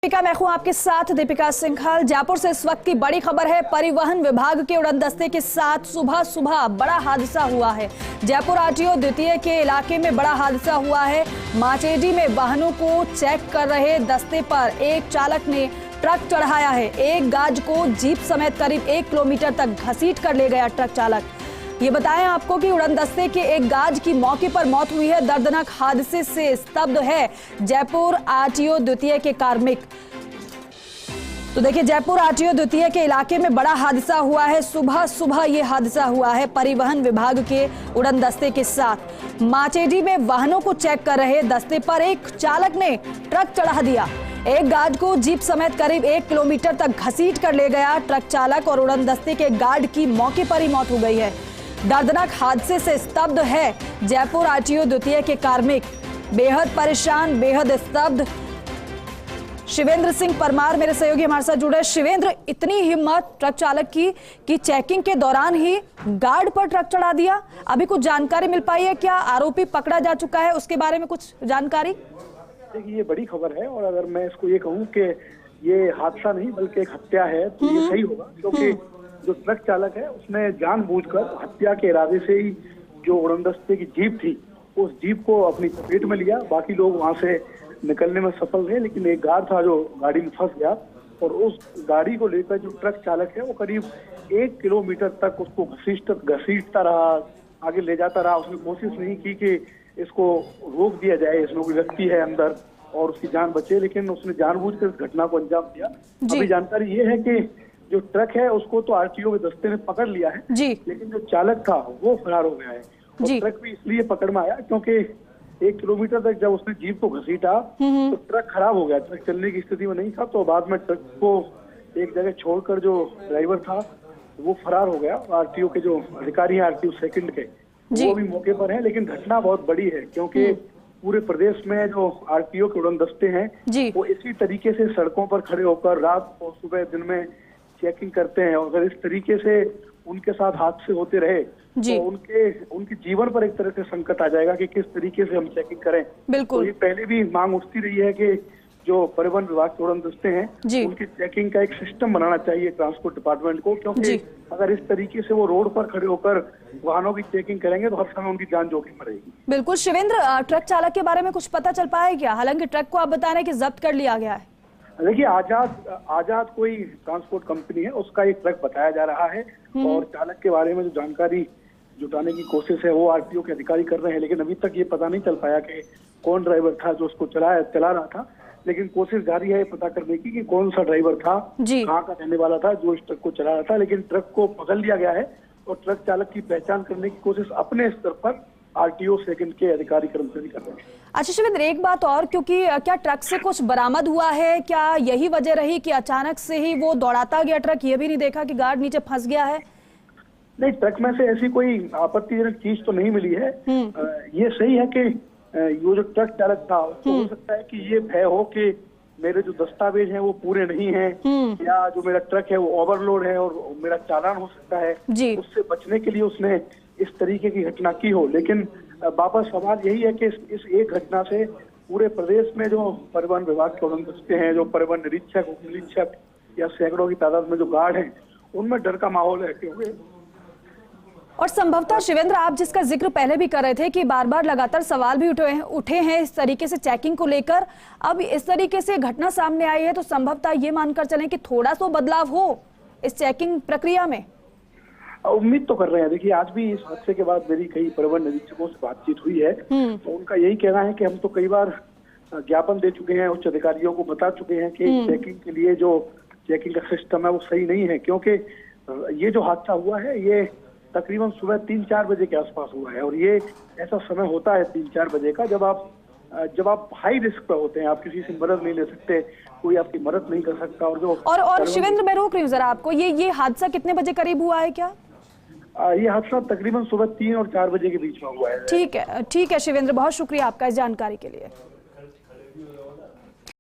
दीपिका, मैं हूं आपके साथ दीपिका सिंघल। जयपुर से इस वक्त की बड़ी खबर है। परिवहन विभाग के उड़नदस्ते के साथ सुबह सुबह बड़ा हादसा हुआ है। जयपुर आरटीओ द्वितीय के इलाके में बड़ा हादसा हुआ है। माचेडी में वाहनों को चेक कर रहे दस्ते पर एक चालक ने ट्रक चढ़ाया है। एक गाज को जीप समेत करीब 1 किलोमीटर तक घसीट कर ले गया ट्रक चालक। ये बताएं आपको कि उड़नदस्ते के एक गाज की मौके पर मौत हुई है। दर्दनाक हादसे से स्तब्ध है जयपुर आरटीओ द्वितीय के कार्मिक। तो देखिए, जयपुर आरटीओ द्वितीय के इलाके में बड़ा हादसा हुआ है। सुबह सुबह ये हादसा हुआ है परिवहन विभाग के उड़नदस्ते के साथ। माचेडी में वाहनों को चेक कर रहे दस्ते पर एक चालक ने ट्रक चढ़ा दिया। एक गार्ड को जीप समेत करीब 1 किलोमीटर तक घसीट कर ले गया ट्रक चालक और उड़नदस्ते के गार्ड की मौके पर ही मौत हो गई है। दर्दनाक हादसे से स्तब्ध है जयपुर आरटीओ द्वितीय के कार्मिक। बेहद परेशान, बेहद स्तब्ध। शिवेंद्र सिंह परमार मेरे सहयोगी हमारे साथ जुड़े। शिवेंद्र, इतनी हिम्मत ट्रक चालक की कि चेकिंग के दौरान ही गार्ड पर ट्रक चढ़ा दिया। अभी कुछ जानकारी मिल पाई है क्या? आरोपी पकड़ा जा चुका है, उसके बारे में कुछ जानकारी? देखिए, ये बड़ी खबर है और अगर मैं इसको ये कहूँ कि ये हादसा नहीं बल्कि एक हत्या है तो ये सही होगा, क्योंकि जो ट्रक चालक है उसने जानबूझकर हत्या के इरादे से ही जो उड़नदस्ते की जीप थी उस जीप को अपनी चपेट में लिया। बाकी लोग वहां से निकलने में सफल रहे, लेकिन एक गार्ड था जो गाड़ी में फंस गया और उस गाड़ी को लेकर जो ट्रक चालक है वो करीब 1 किलोमीटर तक उसको घसीटता रहा, आगे ले जाता रहा। उसने कोशिश नहीं की कि इसको रोक दिया जाए, इसमें कोई व्यक्ति है अंदर और उसकी जान बचे, लेकिन उसने जानबूझकर इस घटना को अंजाम दिया। अभी जानकारी ये है कि जो ट्रक है उसको तो आरटीओ के दस्ते ने पकड़ लिया है, लेकिन जो चालक था वो फरार हो गया है। और ट्रक भी इसलिए पकड़ में आया क्योंकि 1 किलोमीटर तक जब उसने जीप को घसीटा तो ट्रक खराब हो गया, ट्रक चलने की स्थिति में नहीं था। तो बाद में ट्रक को एक जगह छोड़कर जो ड्राइवर था वो फरार हो गया। आरटीओ के जो अधिकारी हैं आरटीओ सेकंड के, वो भी मौके पर है। लेकिन घटना बहुत बड़ी है क्योंकि पूरे प्रदेश में जो आरटीओ के उड़नदस्ते हैं वो इसी तरीके से सड़कों पर खड़े होकर रात और सुबह दिन में चेकिंग करते हैं। और अगर इस तरीके से उनके साथ हादसे होते रहे तो उनके जीवन पर एक तरह से संकट आ जाएगा कि किस तरीके से हम चेकिंग करें। बिल्कुल। तो ये पहले भी मांग उठती रही है कि जो परिवहन विभाग के उड़नदस्ते हैं उनकी चेकिंग का एक सिस्टम बनाना चाहिए ट्रांसपोर्ट डिपार्टमेंट को, क्योंकि अगर इस तरीके से वो रोड पर खड़े होकर वाहनों की चेकिंग करेंगे तो हर समय उनकी जान जोखिम में रहेगी। बिल्कुल। शिवेंद्र, ट्रक चालक के बारे में कुछ पता चल पाया है क्या? हालांकि ट्रक को आप बता रहे हैं कि जब्त कर लिया गया है। देखिए, आजाद कोई ट्रांसपोर्ट कंपनी है, उसका एक ट्रक बताया जा रहा है और चालक के बारे में जो जानकारी जुटाने की कोशिश है वो आरटीओ के अधिकारी कर रहे हैं। लेकिन अभी तक ये पता नहीं चल पाया कि कौन ड्राइवर था जो उसको चला रहा था। लेकिन कोशिश जारी है पता करने की कि कौन सा ड्राइवर था, कहाँ का रहने वाला था जो इस ट्रक को चला रहा था। लेकिन ट्रक को पकड़ लिया गया है और ट्रक चालक की पहचान करने की कोशिश अपने स्तर पर आरटीओ सेकंड के अधिकारी कर्मचारी कर रहे हैं। अच्छा शिवेंद्र, एक बात और, क्योंकि क्या ट्रक से कुछ बरामद हुआ है? क्या यही वजह रही कि अचानक से ही वो दौड़ाता गया ट्रक, ये भी नहीं देखा कि गार्ड नीचे फंस गया है? नहीं, ट्रक में से ऐसी कोई आपत्तिजनक चीज तो नहीं मिली है। ये सही है कि ये जो ट्रक चालक था उसको हो सकता है कि ये भय हो कि मेरे जो दस्तावेज हैं वो पूरे नहीं हैं, या जो मेरा ट्रक है वो ओवरलोड है और मेरा चालान हो सकता है। उससे बचने के लिए उसने इस तरीके की घटना की हो। लेकिन वापस सवाल यही है कि इस एक घटना से पूरे प्रदेश में जो परिवहन विभाग के उड़नदस्ते हैं, जो परिवहन निरीक्षक, उप निरीक्षक या सैकड़ों की तादाद में जो गार्ड हैं, उनमें डर का माहौल है। क्योंकि और संभवतः शिवेंद्र, आप जिसका जिक्र पहले भी कर रहे थे कि बार बार लगातार सवाल भी उठे हैं इस तरीके से चेकिंग को लेकर, अब इस तरीके से घटना सामने आई है तो संभवतः ये मानकर चलें कि थोड़ा सा बदलाव हो इस चेकिंग प्रक्रिया में। उम्मीद तो कर रहे हैं। देखिए, आज भी इस हादसे के बाद मेरी कई परिवहन निरीक्षकों से बातचीत हुई है तो उनका यही कहना है कि हम तो कई बार ज्ञापन दे चुके हैं, उच्च अधिकारियों को बता चुके हैं कि चेकिंग के लिए जो चेकिंग का सिस्टम है वो सही नहीं है। क्योंकि ये जो हादसा हुआ है ये तकरीबन सुबह 3-4 बजे के आसपास हुआ है और ये ऐसा समय होता है 3-4 बजे का जब आप हाई रिस्क पर होते हैं, आप किसी से मदद नहीं ले सकते, कोई आपकी मदद नहीं कर सकता। और शिवेंद्र, मैं रोक रही हूँ जरा आपको, ये हादसा कितने बजे करीब हुआ है क्या? ये हादसा तकरीबन सुबह 3 और 4 बजे के बीच में हुआ है। ठीक है शिवेंद्र, बहुत शुक्रिया आपका इस जानकारी के लिए।